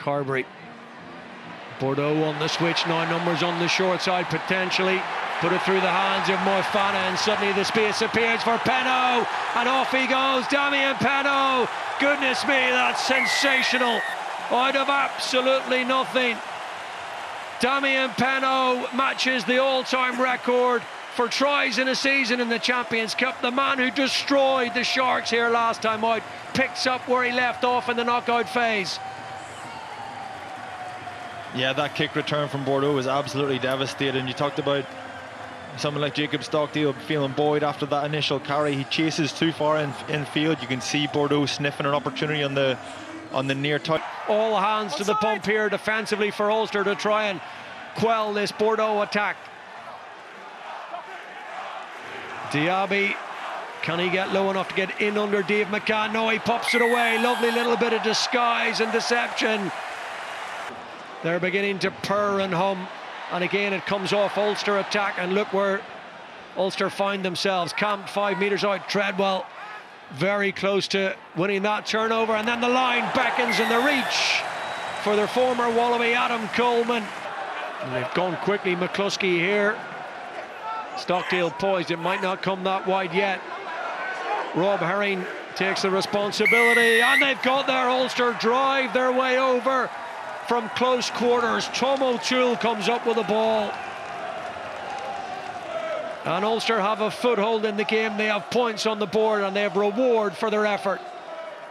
Carberry. Bordeaux on the switch, 9 numbers on the short side, potentially. Put it through the hands of Moefana, and suddenly the space appears for Penaud, and off he goes, Damien Penaud. Goodness me, that's sensational. Out of absolutely nothing. Damien Penaud matches the all-time record for tries in a season in the Champions Cup. The man who destroyed the Sharks here last time out picks up where he left off in the knockout phase. Yeah, that kick return from Bordeaux was absolutely devastating. You talked about someone like Jacob Stockdale feeling buoyed after that initial carry. He chases too far in field. You can see Bordeaux sniffing an opportunity on the near touch. All hands to the pump here defensively for Ulster to try and quell this Bordeaux attack. Diaby, can he get low enough to get in under Dave McCann? No, he pops it away. Lovely little bit of disguise and deception. They're beginning to purr and hum, and again it comes off Ulster attack, and look where Ulster find themselves, camped 5 metres out. Treadwell very close to winning that turnover, and then the line beckons in the reach for their former Wallaby Adam Coleman. And they've gone quickly. McCluskey here, Stockdale poised, it might not come that wide yet. Rob Herring takes the responsibility, and they've got their Ulster drive their way over from close quarters. Tom O'Toole comes up with the ball, and Ulster have a foothold in the game. They have points on the board, and they have reward for their effort.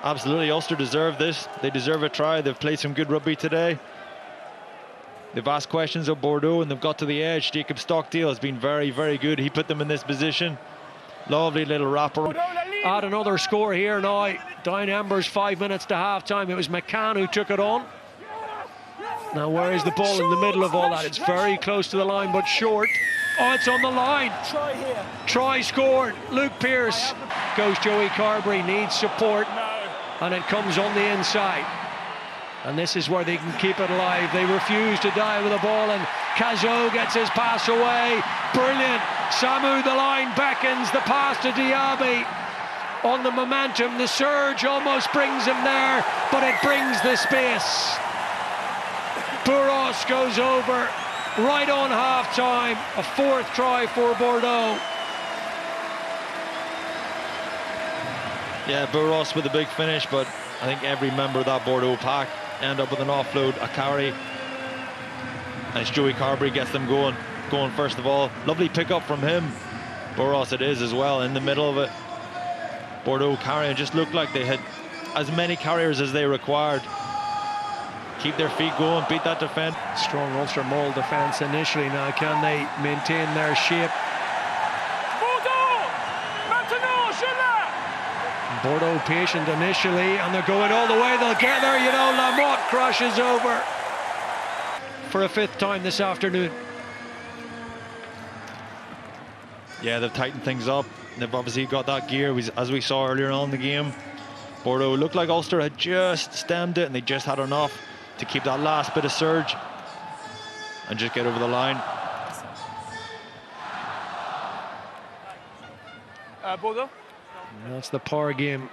Absolutely, Ulster deserve this. They deserve a try. They've played some good rugby today. They've asked questions of Bordeaux, and they've got to the edge. Jacob Stockdale has been very, very good. He put them in this position. Lovely little wrapper. Add another score here now. Down Embers, 5 minutes to half-time. It was McCann who took it on. Now, where is the ball in the middle of all that? It's very close to the line, but short. Oh, it's on the line. Try here. Try scored. Luke Pearce goes. Joey Carberry needs support, and it comes on the inside. And this is where they can keep it alive. They refuse to die with the ball, and Cazot gets his pass away. Brilliant. Samu, the line beckons. The pass to Diaby. On the momentum, the surge almost brings him there, but it brings the space. Burros goes over right on half-time. A 4th try for Bordeaux. Yeah, Burros with a big finish, but I think every member of that Bordeaux pack end up with an offload, a carry. And it's Joey Carberry gets them going first of all. Lovely pick-up from him. Burros it is as well, in the middle of it. Bordeaux carrying, just looked like they had as many carriers as they required. Keep their feet going, beat that defence. Strong Ulster maul defence initially. Now, can they maintain their shape? Bordeaux patient initially, and they're going all the way. They'll get there, you know. Lamotte crashes over for a 5th time this afternoon. Yeah, they've tightened things up. They've obviously got that gear, as we saw earlier on in the game. Bordeaux looked like Ulster had just stemmed it, and they just had enough to keep that last bit of surge and just get over the line. Bordeaux? That's the power game.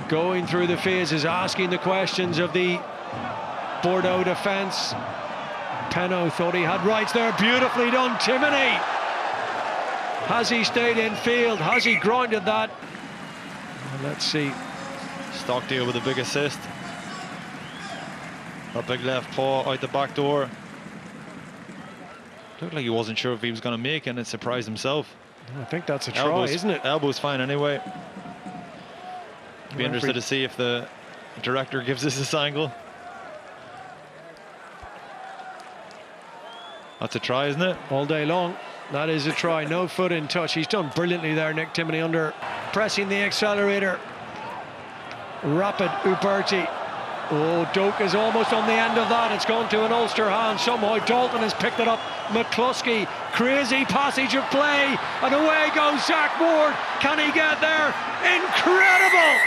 Going through the phases, asking the questions of the Bordeaux defence. Penaud thought he had rights there. Beautifully done, Timoney. Has he stayed in field? Has he grounded that? Well, let's see. Stockdale with a big assist. That big left paw out the back door. Looked like he wasn't sure if he was going to make it, and it surprised himself. I think that's a try, isn't it? Elbow's fine anyway. Be interested to see if the director gives us this angle. That's a try, isn't it? All day long. That is a try. No foot in touch. He's done brilliantly there, Nick Timoney, under pressing the accelerator. Rapid Uberti. Oh, Doak is almost on the end of that. It's gone to an Ulster hand. Somehow Dalton has picked it up. McCluskey, crazy passage of play, and away goes Zach Ward. Can he get there? Incredible!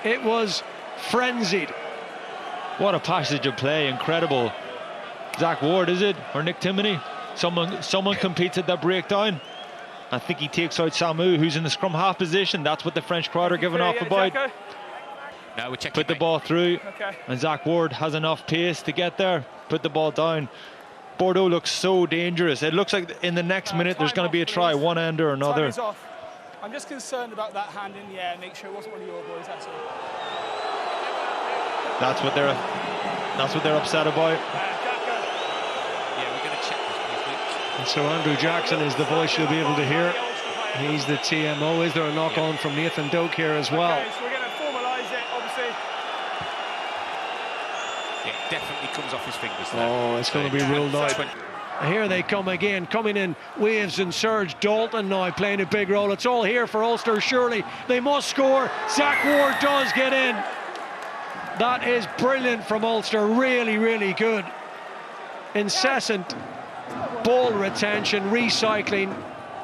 It was frenzied. What a passage of play, incredible. Zach Ward, is it? Or Nick Timoney? Someone competes at that breakdown. I think he takes out Samu, who's in the scrum half position. That's what the French crowd are giving off about. No, we're checking. Put the ball through, Okay. and Zach Ward has enough pace to get there. Put the ball down. Bordeaux looks so dangerous. It looks like in the next minute there's going to be a try, one end or another. Time is off. I'm just concerned about that hand in the air. Make sure it wasn't one of your boys. That's all. That's what they're upset about. Yeah, we're going to check this, please. And so Andrew Jackson is the voice you'll be able to hear. He's the TMO. Is there a knock on from Nathan Doak here as well? Okay, so we're going to formalise it, obviously. It definitely comes off his fingers there. Oh, it's going to be ruled out. Here they come again, coming in waves and surge. Dalton now playing a big role. It's all here for Ulster, surely. They must score. Zach Ward does get in. That is brilliant from Ulster. Really, really good. Incessant ball retention, recycling,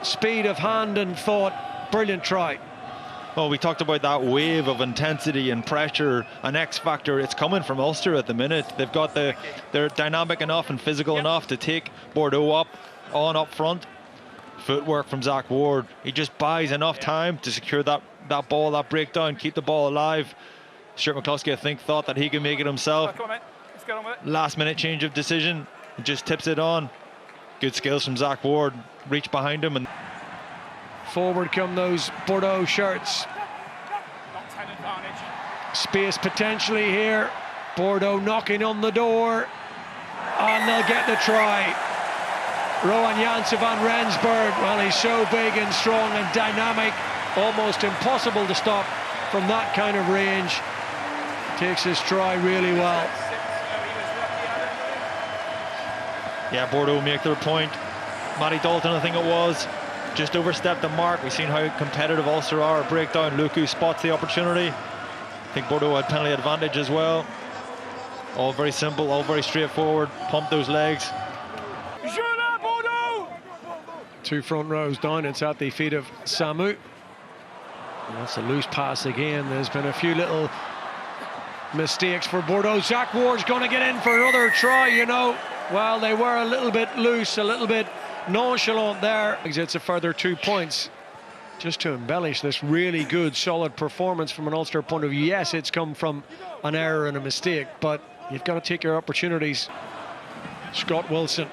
speed of hand and thought. Brilliant try. Well, we talked about that wave of intensity and pressure, an X factor. It's coming from Ulster at the minute. They've got they're dynamic enough and physical enough to take Bordeaux up front. Footwork from Zach Ward. He just buys enough time to secure that ball, that breakdown, keep the ball alive. Stuart McCluskey, I think, thought that he could make it himself. Come on, mate. Let's get on with it. Last minute change of decision. He just tips it on. Good skills from Zach Ward. Reach behind him and Forward come those Bordeaux shirts. Not 10 advantage. Space potentially here. Bordeaux knocking on the door. And they'll get the try. Rowan Janssen van Rensburg, well, he's so big and strong and dynamic. Almost impossible to stop from that kind of range. Takes his try really well. yeah, Bordeaux make their point. Matty Dalton, I think it was, just overstepped the mark. We've seen how competitive Ulster are. Breakdown, Luku spots the opportunity. I think Bordeaux had penalty advantage as well. All very simple, all very straightforward. Pump those legs. Two front rows down, it's at the feet of Samu. And that's a loose pass again. There's been a few little mistakes for Bordeaux. Zach Ward's going to get in for another try, you know. Well, they were a little bit loose, a little bit nonchalant there. It's a further 2 points. Just to embellish this really good, solid performance from an Ulster point of view. Yes, it's come from an error and a mistake, but you've got to take your opportunities. Scott Wilson.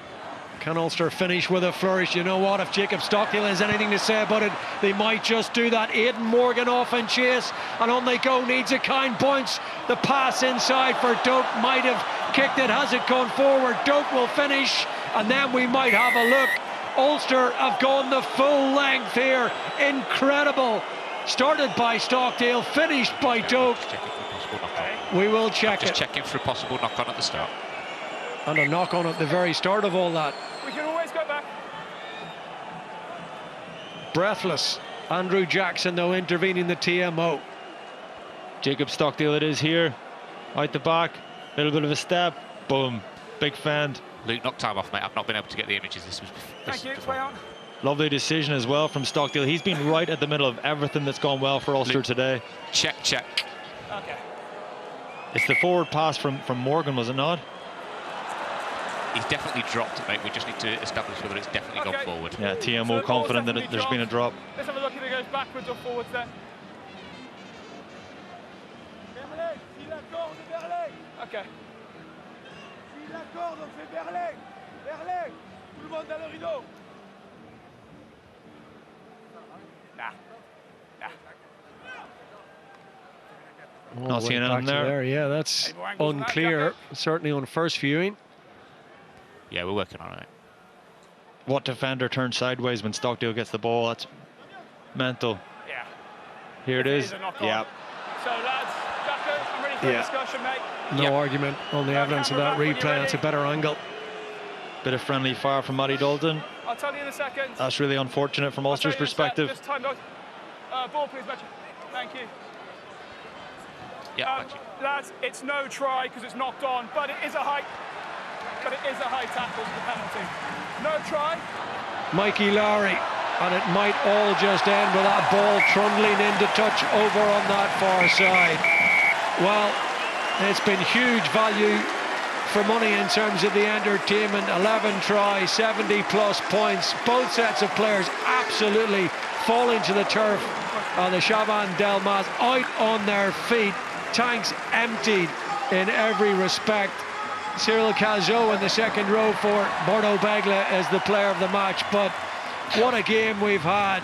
Can Ulster finish with a flourish? You know what, if Jacob Stockdale has anything to say about it, they might just do that. Aidan Morgan off and chase, and on they go. Needs a kind points. The pass inside for Doak, might have kicked it. Has it gone forward? Doak will finish, and then we might have a look. Ulster have gone the full length here. Incredible. Started by Stockdale, finished by Doak. We will check it. Just checking for a possible knock-on at the start. And a knock-on at the very start of all that. We can always go back. Breathless. Andrew Jackson, though, intervening the TMO. Jacob Stockdale it is here. Out the back. Little bit of a step. Boom. Big fend. Luke, knock time off, mate. I've not been able to get the images. Thank you. Play on. Lovely decision as well from Stockdale. He's been right at the middle of everything that's gone well for Ulster today. Check. Okay. It's the forward pass from Morgan, was it not? He's definitely dropped it, mate. We just need to establish whether it's definitely gone forward. Yeah, TMO So confident that there's been a drop. Let's have a look if it goes backwards or forwards then. Okay. Not seeing anything there. Yeah, that's unclear. Certainly on first viewing. Yeah, we're working on it. What defender turns sideways when Stockdale gets the ball? That's mental. Yeah. Here it is. So Yeah. lads, Jacko, I'm ready for a discussion, mate. No argument on the evidence of that replay. That's a better angle. Bit of friendly fire from Matty Dalton. I'll tell you in a second. That's really unfortunate from Ulster's perspective. Just time, ball, please, Matthew. Thank you. Yeah, thank you. Lads, it's no try because it's knocked on, but it is a high tackle for the penalty. No try. Mikey Lowry, and it might all just end with that ball trundling into touch over on that far side. Well, it's been huge value for money in terms of the entertainment. 11 tries, 70 plus points. Both sets of players absolutely falling to the turf. The Chaban-Delmas out on their feet. tanks emptied in every respect. Cyril Calzot in the second row for Bordeaux Bègles as the player of the match, but what a game we've had.